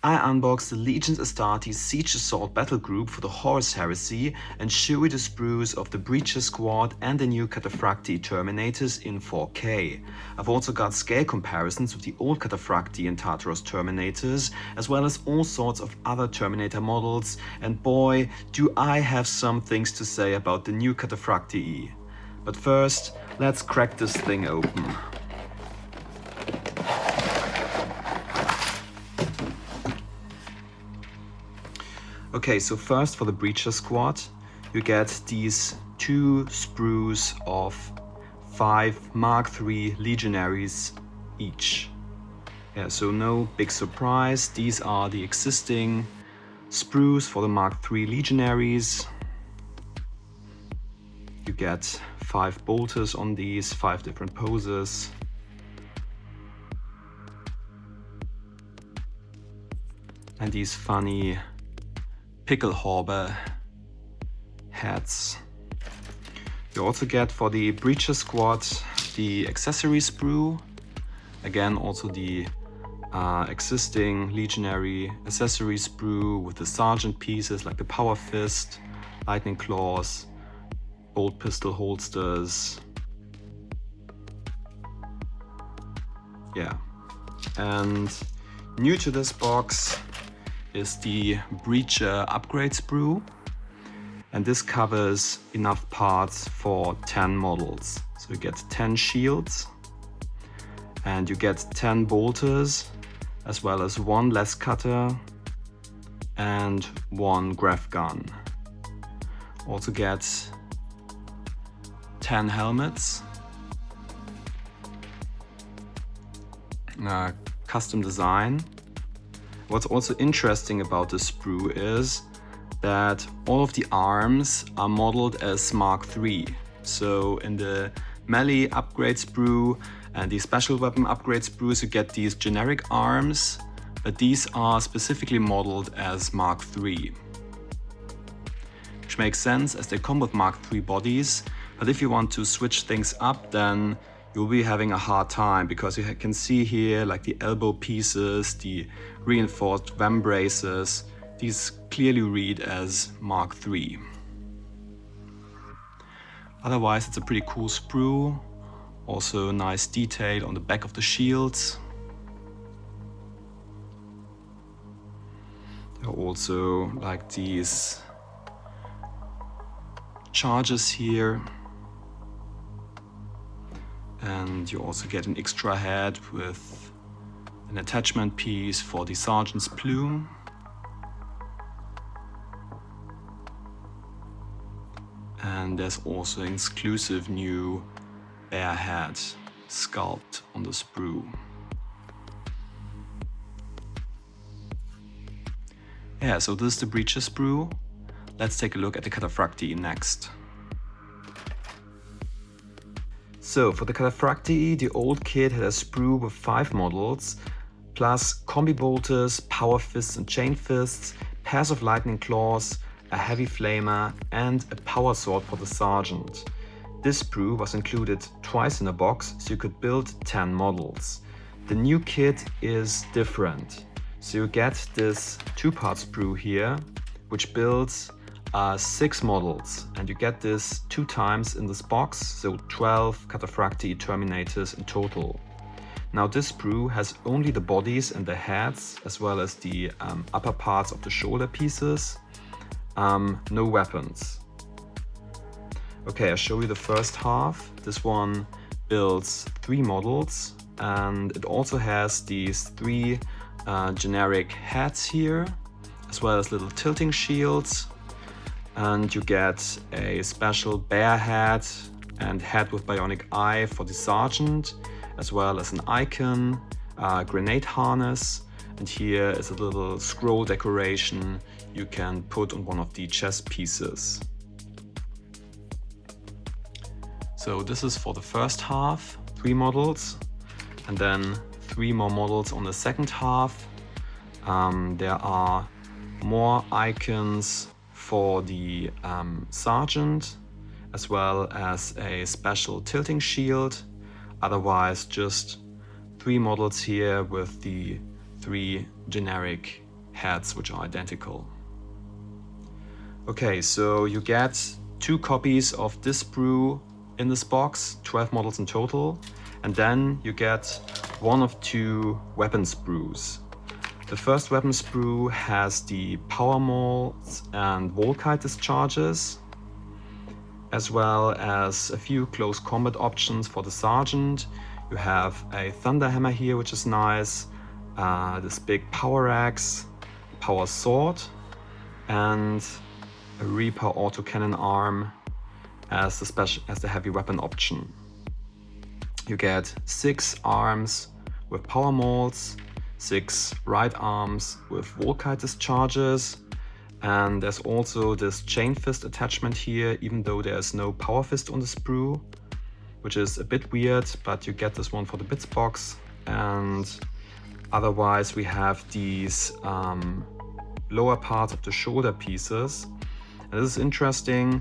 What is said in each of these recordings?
I unboxed the Legion's Astartes Siege Assault Battle Group for the Horus Heresy and show you the sprues of the Breacher Squad and the new Cataphractii Terminators in 4K. I've also got scale comparisons with the old Cataphractii and Tartaros Terminators, as well as all sorts of other Terminator models, and boy, do I have some things to say about the new Cataphractii. But first, let's crack this thing open. Okay, so first for the Breacher Squad, you get these two sprues of 5 Mark III Legionaries each. Yeah, so no big surprise, these are the existing sprues for the Mark III Legionaries. You get 5 bolters on these, 5 different poses. And these funny Pickelhaube heads. You also get for the Breacher Squad the accessory sprue. Again, also the existing Legionary accessory sprue with the sergeant pieces like the Power Fist, Lightning Claws, Bolt Pistol holsters. Yeah. And new to this box is the Breacher upgrade sprue, and this covers enough parts for 10 models. So you get 10 shields and you get 10 bolters, as well as 1 less cutter and 1 grav gun. Also get 10 helmets, custom design. What's also interesting about this sprue is that all of the arms are modeled as Mark III. So in the melee upgrade sprue and the special weapon upgrade sprues, you get these generic arms, but these are specifically modeled as Mark III. Which makes sense as they come with Mark III bodies, but if you want to switch things up, then you'll be having a hard time, because you can see here like the elbow pieces, the reinforced vambraces, these clearly read as Mark III. Otherwise, it's a pretty cool sprue. Also nice detail on the back of the shields. There are also like these charges here. And you also get an extra head with an attachment piece for the sergeant's plume. And there's also an exclusive new bear head sculpt on the sprue. Yeah, so this is the Breacher sprue. Let's take a look at the Cataphractii next. So for the Cataphractii, the old kit had a sprue with 5 models, plus combi bolters, power fists and chain fists, pairs of lightning claws, a heavy flamer and a power sword for the sergeant. This sprue was included twice in a box, so you could build 10 models. The new kit is different. So you get this 2-part sprue here, which builds 6 models, and you get this 2 times in this box, so 12 Cataphractii Terminators in total. Now this sprue has only the bodies and the heads, as well as the upper parts of the shoulder pieces, no weapons. Okay, I'll show you the first half. This one builds 3 models, and it also has these 3 generic heads here, as well as little tilting shields. And you get a special bear head and head with bionic eye for the sergeant, as well as an icon, grenade harness, and here is a little scroll decoration you can put on one of the chest pieces. So this is for the first half, 3 models, and then 3 more models on the second half. There are more icons for the sergeant, as well as a special tilting shield. Otherwise, just 3 models here with the 3 generic heads which are identical. Okay, so you get 2 copies of this sprue in this box, 12 models in total, and then you get 1 of 2 weapon sprues. The first weapon sprue has the power molds and volkite discharges, as well as a few close combat options for the sergeant. You have a thunder hammer here, which is nice, this big power axe, power sword, and a Reaper autocannon arm as the heavy weapon option. You get 6 arms with power molds, 6 right arms with volkite discharges, and there's also this chain fist attachment here, even though there's no power fist on the sprue, which is a bit weird, but you get this one for the bits box. And otherwise we have these lower parts of the shoulder pieces. And this is interesting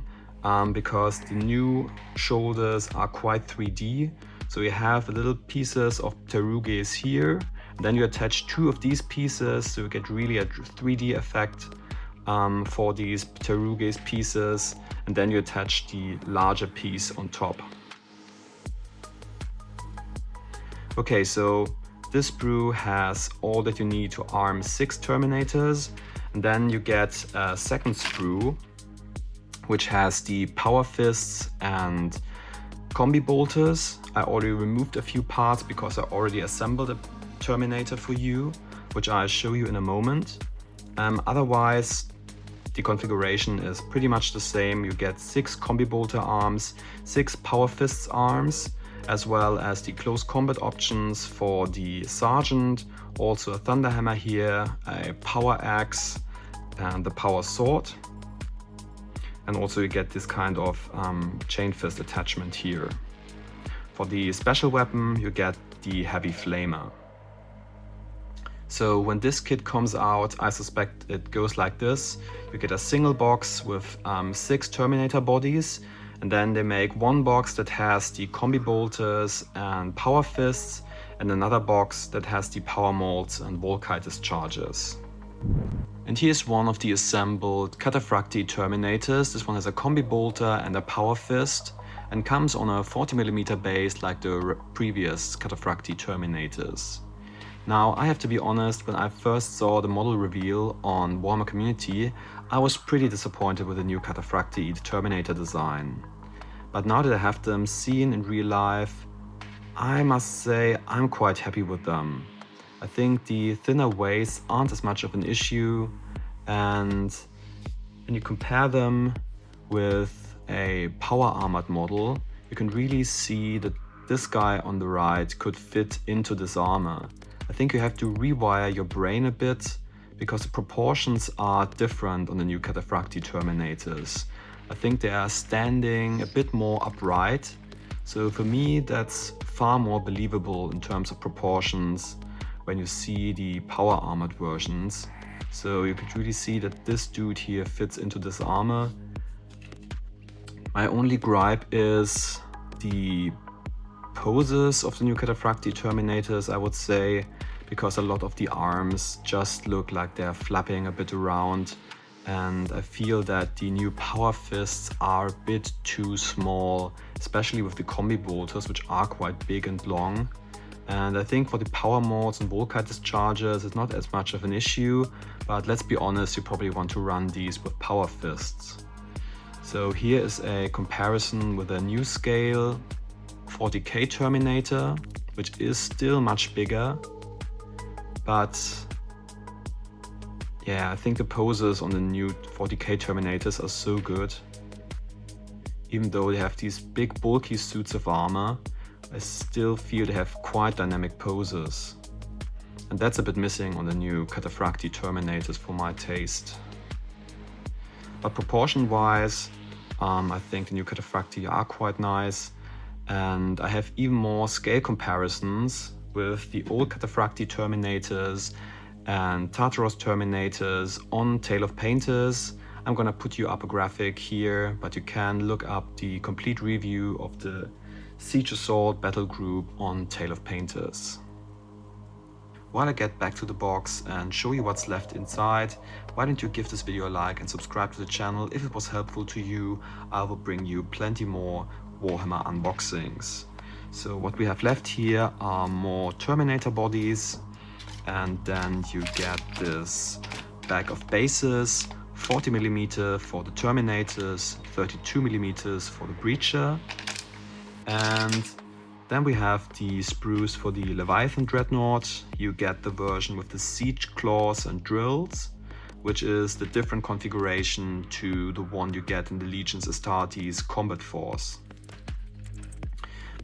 because the new shoulders are quite 3D. So you have little pieces of pteruges here, and then you attach 2 of these pieces, so you get really a 3D effect for these pteruges pieces, and then you attach the larger piece on top. Okay, so this sprue has all that you need to arm 6 Terminators, and then you get a second sprue which has the power fists and combi bolters. I already removed a few parts because I already assembled a Terminator for you, which I'll show you in a moment. Otherwise, the configuration is pretty much the same. You get 6 combi bolter arms, 6 power fists arms, as well as the close combat options for the sergeant, also a thunder hammer here, a power axe, and the power sword. And also you get this kind of chain fist attachment here. For the special weapon, you get the heavy flamer. So when this kit comes out, I suspect it goes like this. You get a single box with 6 Terminator bodies, and then they make one box that has the combi bolters and power fists, and another box that has the power molds and volkite discharges. And here's one of the assembled Cataphractii Terminators. This one has a combi bolter and a power fist, and comes on a 40mm base like the previous Cataphractii Terminators. Now, I have to be honest, when I first saw the model reveal on Warhammer Community, I was pretty disappointed with the new Cataphractii Terminator design. But now that I have them seen in real life, I must say I'm quite happy with them. I think the thinner waists aren't as much of an issue, and when you compare them with a power armored model, you can really see that this guy on the right could fit into this armor. I think you have to rewire your brain a bit, because the proportions are different on the new Cataphractii Terminators. I think they are standing a bit more upright, so for me that's far more believable in terms of proportions when you see the power armored versions. So you could really see that this dude here fits into this armor. My only gripe is the poses of the new Cataphractii Terminators, I would say, because a lot of the arms just look like they're flapping a bit around, and I feel that the new power fists are a bit too small, especially with the combi bolters, which are quite big and long. And I think for the power mods and volkite discharges, it's not as much of an issue, but let's be honest, you probably want to run these with power fists. So here is a comparison with a new scale 40k Terminator, which is still much bigger, but yeah, I think the poses on the new 40k Terminators are so good. Even though they have these big bulky suits of armor, I still feel they have quite dynamic poses. And that's a bit missing on the new Cataphractii Terminators for my taste. But proportion wise, I think the new Cataphractii are quite nice. And I have even more scale comparisons with the old Cataphractii Terminators and Tartaros Terminators on Tale of Painters. I'm gonna put you up a graphic here, but you can look up the complete review of the Siege Assault battle group on Tale of Painters. While I get back to the box and show you what's left inside, why don't you give this video a like and subscribe to the channel. If it was helpful to you, I will bring you plenty more Warhammer unboxings. So what we have left here are more Terminator bodies, and then you get this bag of bases, 40mm for the Terminators, 32mm for the Breacher, and then we have the sprues for the Leviathan dreadnought. You get the version with the siege claws and drills, which is the different configuration to the one you get in the Legion's Astartes combat force.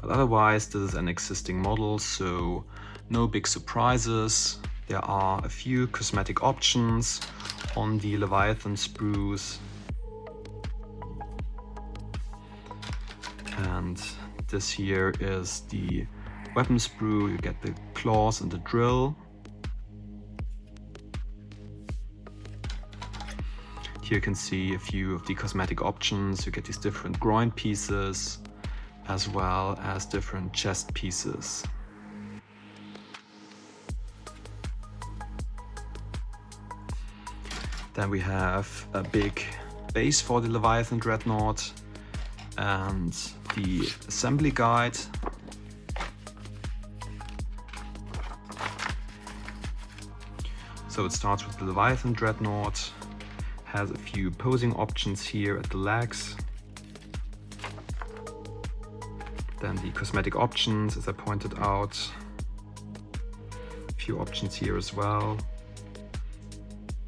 But otherwise, this is an existing model, so no big surprises. There are a few cosmetic options on the Leviathan sprues. And this here is the weapon sprue. You get the claws and the drill. Here you can see a few of the cosmetic options. You get these different groin pieces as well as different chest pieces. Then we have a big base for the Leviathan dreadnought and the assembly guide. So it starts with the Leviathan dreadnought, has a few posing options here at the legs. Then the cosmetic options, as I pointed out. A few options here as well.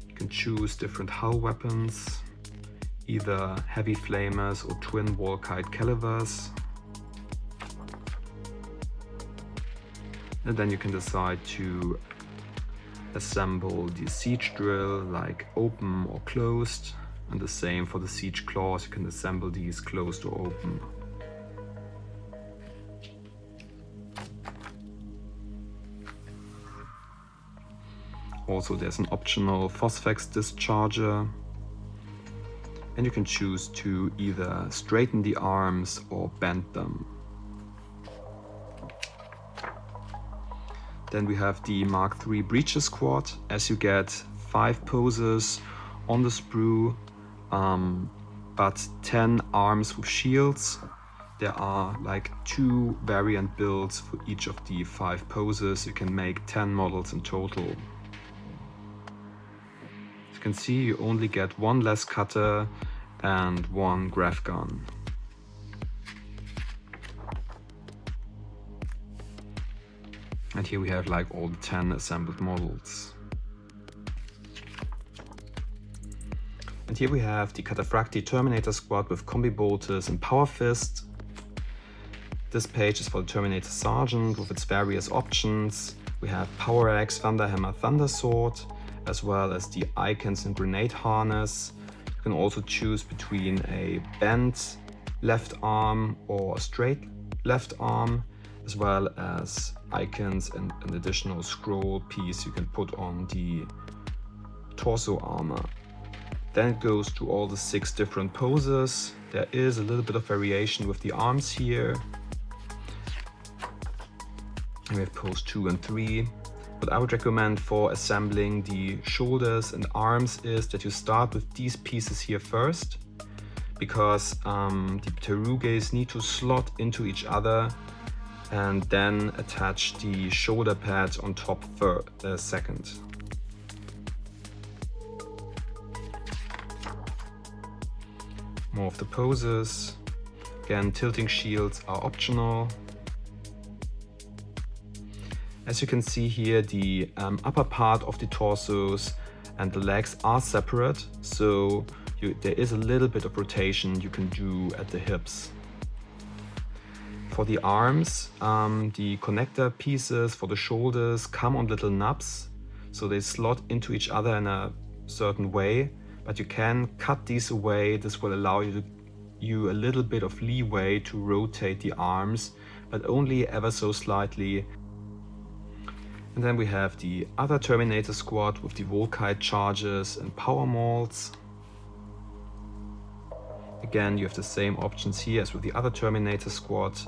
You can choose different hull weapons, either heavy flamers or twin wall-kite calibers. And then you can decide to assemble the siege drill, like open or closed, and the same for the siege claws. You can assemble these closed or open. Also, there's an optional phosphex discharger, and you can choose to either straighten the arms or bend them. Then we have the Mark III Breacher Squad. As you get 5 poses on the sprue, but 10 arms with shields. There are like 2 variant builds for each of the 5 poses. You can make 10 models in total. As you can see, you only get 1 less cutter and 1 grav gun. And here we have like all the 10 assembled models. And here we have the Cataphractii Terminator squad with combi bolters and power fist. This page is for the Terminator Sergeant with its various options. We have Power Axe, Thunderhammer, Thundersword, as well as the icons and grenade harness. You can also choose between a bent left arm or a straight left arm, as well as icons and an additional scroll piece you can put on the torso armor. Then it goes to all the 6 different poses. There is a little bit of variation with the arms here. And we have pose 2 and 3. What I would recommend for assembling the shoulders and arms is that you start with these pieces here first, because the pteruges need to slot into each other, and then attach the shoulder pads on top second. More of the poses. Again, tilting shields are optional. As you can see here, the upper part of the torsos and the legs are separate, so there is a little bit of rotation you can do at the hips. For the arms, the connector pieces for the shoulders come on little nubs, so they slot into each other in a certain way, but you can cut these away. This will allow you a little bit of leeway to rotate the arms, but only ever so slightly. And then we have the other Terminator squad with the Volkite charges and power molds. Again, you have the same options here as with the other Terminator squad.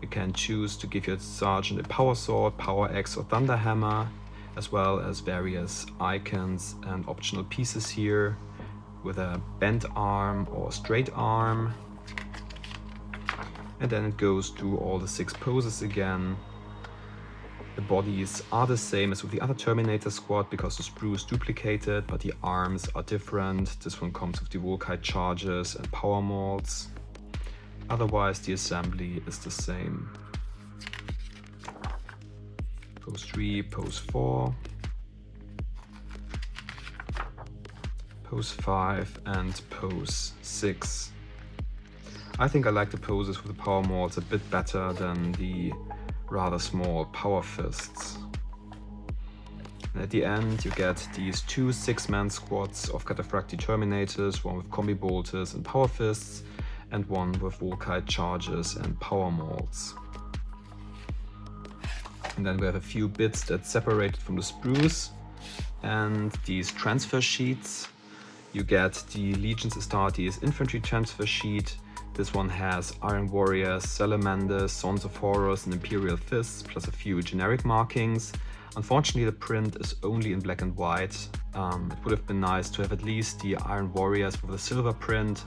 You can choose to give your sergeant a power sword, power axe or thunderhammer. as well as various icons and optional pieces here with a bent arm or straight arm. And then it goes through all the 6 poses again. The bodies are the same as with the other Terminator squad because the sprue is duplicated, but the arms are different. This one comes with the Volkite charges and power molds. Otherwise the assembly is the same. Pose 3, pose 4, pose 5 and pose 6. I think I like the poses with the power molds a bit better than the rather small power fists. And at the end you get these 2 6-man squads of Cataphractii Terminators, one with combi bolters and power fists, and one with Volkite charges and power molds. And then we have a few bits that's separated from the sprues and these transfer sheets. You get the Legion's Astartes infantry transfer sheet. This one has Iron Warriors, Salamanders, Sons of Horus and Imperial Fists, plus a few generic markings. Unfortunately the print is only in black and white. It would have been nice to have at least the Iron Warriors with a silver print,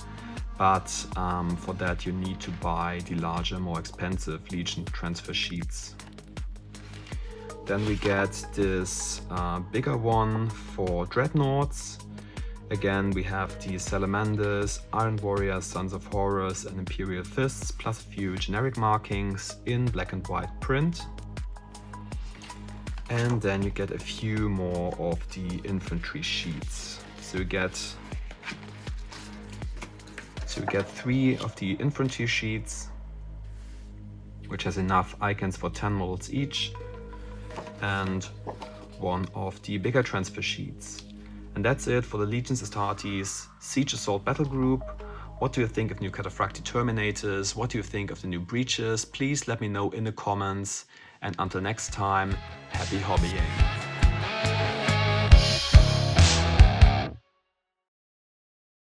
but for that you need to buy the larger, more expensive Legion transfer sheets. Then we get this bigger one for dreadnoughts. Again, we have the Salamanders, Iron Warriors, Sons of Horus and Imperial Fists, plus a few generic markings in black and white print. And then you get a few more of the infantry sheets. So you get 3 of the infantry sheets, which has enough icons for 10 models each, and 1 of the bigger transfer sheets. And that's it for the Legion's Astartes Siege Assault Battle Group. What do you think of new Cataphractii Terminators? What do you think of the new breaches? Please let me know in the comments. And until next time, happy hobbying!